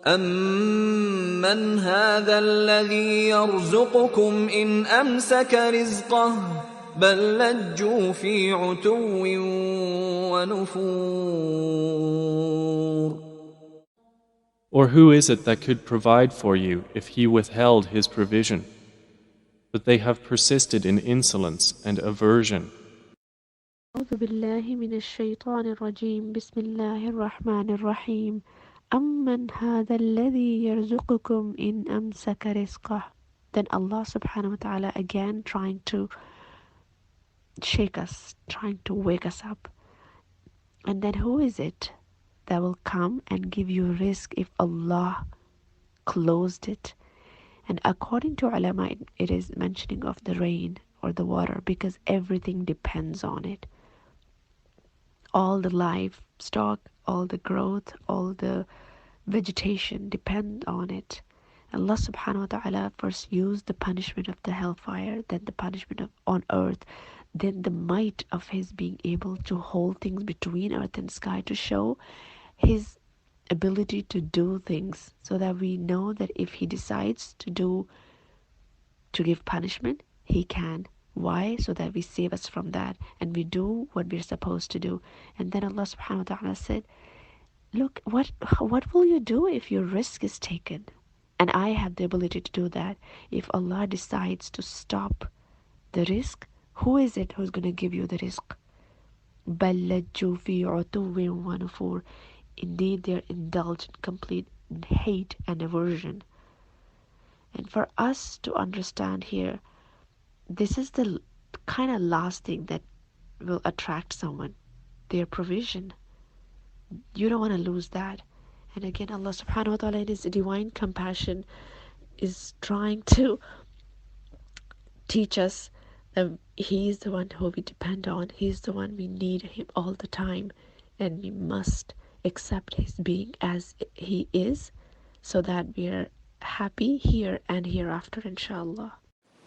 أَمَّنْ هَذَا الَّذِي يَرْزُقُكُمْ إِنْ أَمْسَكَ رِزْقَهُ بَل لَّجُّوا فِي عُتُوٍّ وَنُفُورٍ. Or who is it that could provide for you if he withheld his provision? But they have persisted in insolence and aversion. أعوذ بالله من الشيطان الرجيم بسم الله الرحمن الرحيم أمن هذا الذي يرزقكم إن أمسك رزقه. Then Allah subhanahu wa ta'ala again trying to shake us, trying to wake us up. And then who is it that will come and give you risk if Allah closed it? And according to ulama, it is mentioning of the rain or the water, because everything depends on it. All the livestock, all the growth, all the vegetation depend on it. Allah subhanahu wa ta'ala first used the punishment of the hellfire, then the punishment on earth, then the might of his being able to hold things between earth and sky to show his ability to do things, so that we know that if he decides to give punishment, he can. Why? So that we save us from that and we do what we're supposed to do. And then Allah subhanahu wa ta'ala said, look, what will you do if your risk is taken? And I have the ability to do that. If Allah decides to stop the risk, who is it who's going to give you the risk? بَلْ لَجُّوا فِي عُتُوٍّ وَنُفُورٍ. Indeed, they are indulged in complete hate and aversion. And for us to understand here, this is the kind of last thing that will attract someone, their provision. You don't want to lose that. And again, Allah subhanahu wa ta'ala in his divine compassion is trying to teach us that he is the one who we depend on. He is the one we need him all the time, and we must accept his being as he is, so that we are happy here and hereafter, inshallah.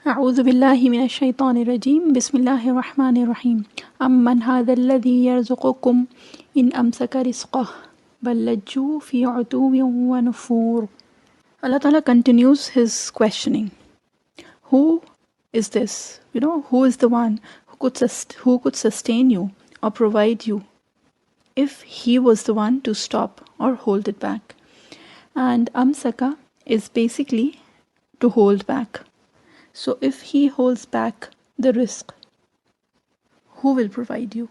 أعوذ بالله من الشيطان الرجيم بسم الله الرحمن الرحيم أمن هذا الذي يرزقكم إن أمسك رزقه بل لجوا في عتو ونفور. Allah Ta'ala continues his questioning. Who is this? Who is the one who could sustain you or provide you if he was the one to stop or hold it back? And amsaka is basically to hold back. So if he holds back the risk, who will provide you?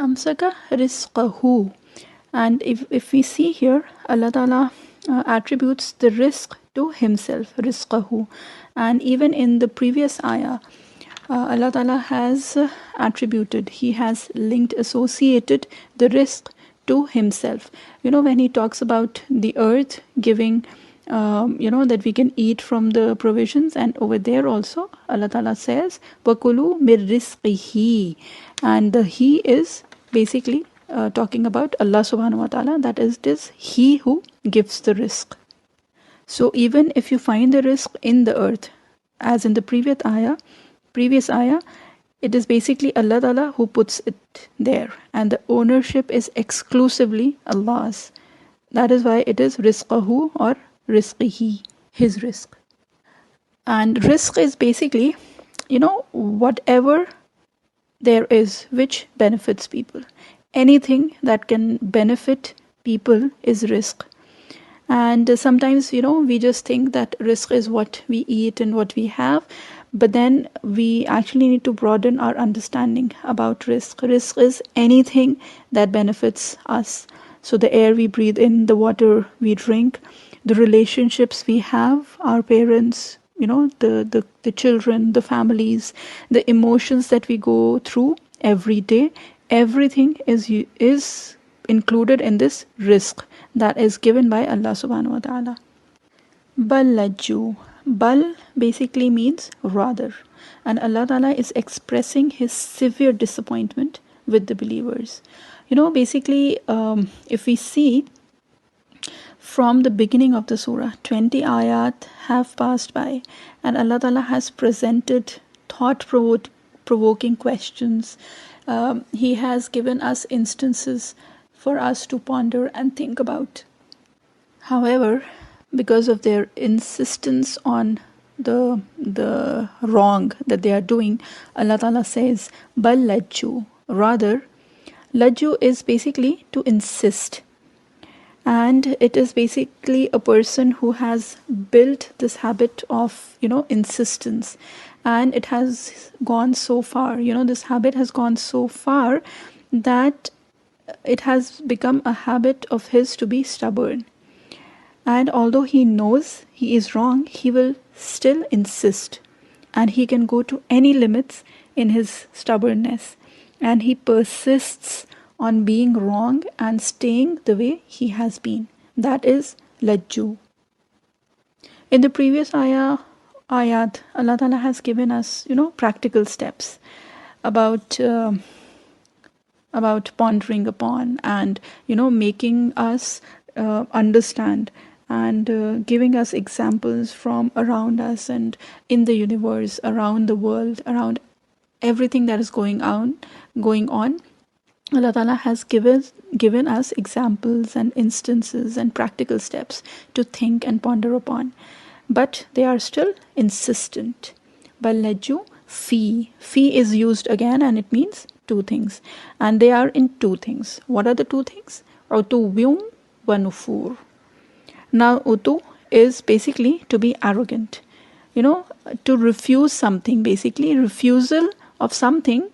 Amsaka rizqahu. And if we see here, Allah Ta'ala attributes the risk to himself, rizqahu. And even in the previous ayah, Allah Ta'ala has attributed, he has linked, associated the risk to himself. When he talks about the earth giving that we can eat from the provisions, and over there also Allah Ta'ala says وَكُلُوا مِن رِزْقِهِ, and the he is basically talking about Allah subhanahu wa ta'ala, that is, it is he who gives the risk. So even if you find the risk in the earth, as in the previous ayah, it is basically Allah Ta'ala who puts it there, and the ownership is exclusively Allah's. That is why it is rizqahu or rizqihi, his risk. And risk is basically, whatever there is which benefits people. Anything that can benefit people is risk. And sometimes, we just think that risk is what we eat and what we have, but then we actually need to broaden our understanding about risk. Risk is anything that benefits us. So the air we breathe in, the water we drink, the relationships we have, our parents, the children, the families, the emotions that we go through every day, everything is included in this risk that is given by Allah subhanahu wa ta'ala. Bal lajju. Bal basically means rather. And Allah Ta'ala is expressing his severe disappointment with the believers. Basically, if we see from the beginning of the surah, 20 ayat have passed by, and Allah Ta'ala has presented thought-provoking questions. He has given us instances for us to ponder and think about. However, because of their insistence on the wrong that they are doing, Allah Ta'ala says, Bal lajju. Rather, lajju is basically to insist. And it is basically a person who has built this habit of, insistence. And it has gone so far, this habit has gone so far that it has become a habit of his to be stubborn. And although he knows he is wrong, he will still insist. And he can go to any limits in his stubbornness. And he persists on being wrong and staying the way he has been. That is lajju. In the previous ayat, Allah Ta'ala has given us, practical steps about pondering upon and, making us understand and giving us examples from around us and in the universe, around the world, around everything that is going on. Allah Ta'ala has given us examples and instances and practical steps to think and ponder upon. But they are still insistent. Ballaju, fi. Fi is used again and it means two things. And they are in two things. What are the two things? Utuwum wa nufur. Now, utu is basically to be arrogant. To refuse something, basically refusal of something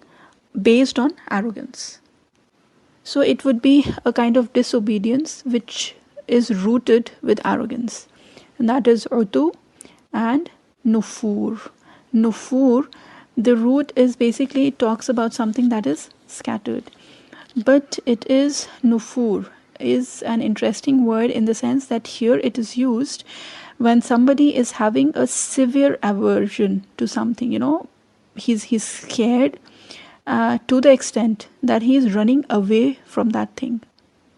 based on arrogance. So it would be a kind of disobedience which is rooted with arrogance. And that is utu and nufur. Nufur, the root is basically, it talks about something that is scattered. But it is nufur, is an interesting word in the sense that here it is used when somebody is having a severe aversion to something. He's scared to the extent that he is running away from that thing.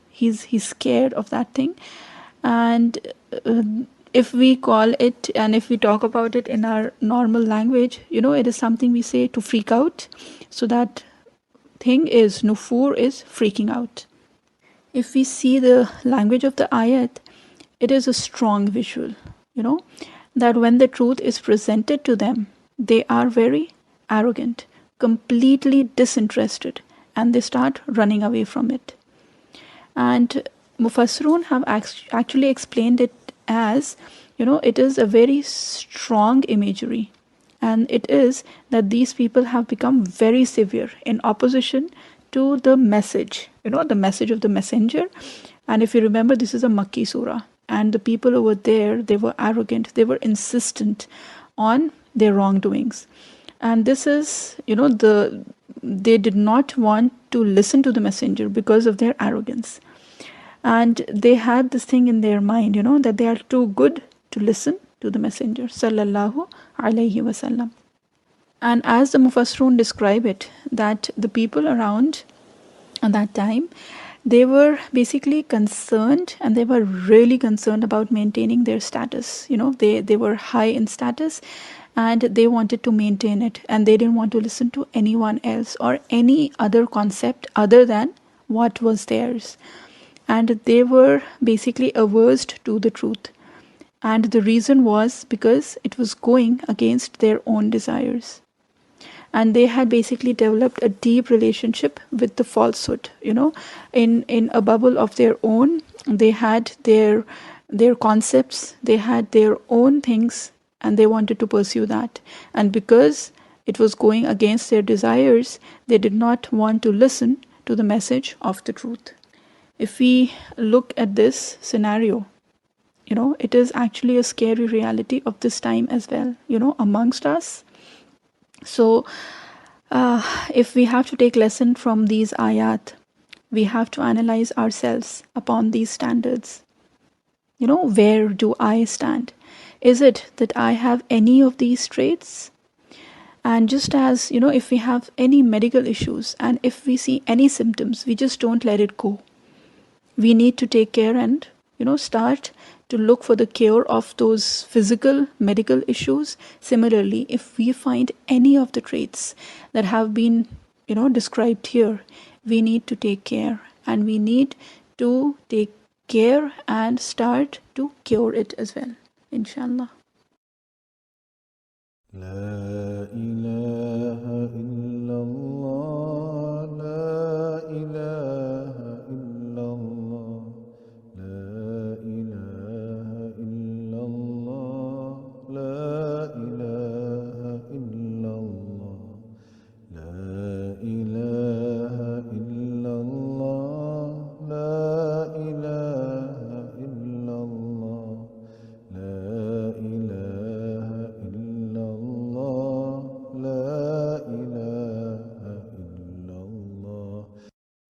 He's scared of that thing. And if we call it and if we talk about it in our normal language, it is something we say to freak out. So that thing is, nufur is freaking out. If we see the language of the ayat, it is a strong visual, that when the truth is presented to them, they are very arrogant, completely disinterested, and they start running away from it. And Mufassirun have actually explained it as, it is a very strong imagery. And it is that these people have become very severe in opposition to the message, the message of the messenger. And if you remember, this is a Makki surah. And the people over there, they were arrogant. They were insistent on their wrongdoings. And this is, they did not want to listen to the messenger because of their arrogance. And they had this thing in their mind, that they are too good to listen to the messenger, sallallahu alaihi wasallam. And as the Mufassirun describe it, that the people around at that time, they were basically concerned, and they were really concerned about maintaining their status. They were high in status, and they wanted to maintain it, and they didn't want to listen to anyone else or any other concept other than what was theirs. And they were basically averse to the truth. And the reason was because it was going against their own desires. And they had basically developed a deep relationship with the falsehood, in a bubble of their own. They had their concepts, they had their own things, and they wanted to pursue that. And because it was going against their desires, they did not want to listen to the message of the truth. If we look at this scenario, it is actually a scary reality of this time as well, amongst us. So, if we have to take lesson from these ayat, we have to analyze ourselves upon these standards. Where do I stand? Is it that I have any of these traits? And just as, if we have any medical issues and if we see any symptoms, we just don't let it go. We need to take care and, start to look for the cure of those physical, medical issues. Similarly, if we find any of the traits that have been, described here, we need to take care and we need to take care and start to cure it as well, inshallah. لا إله إلا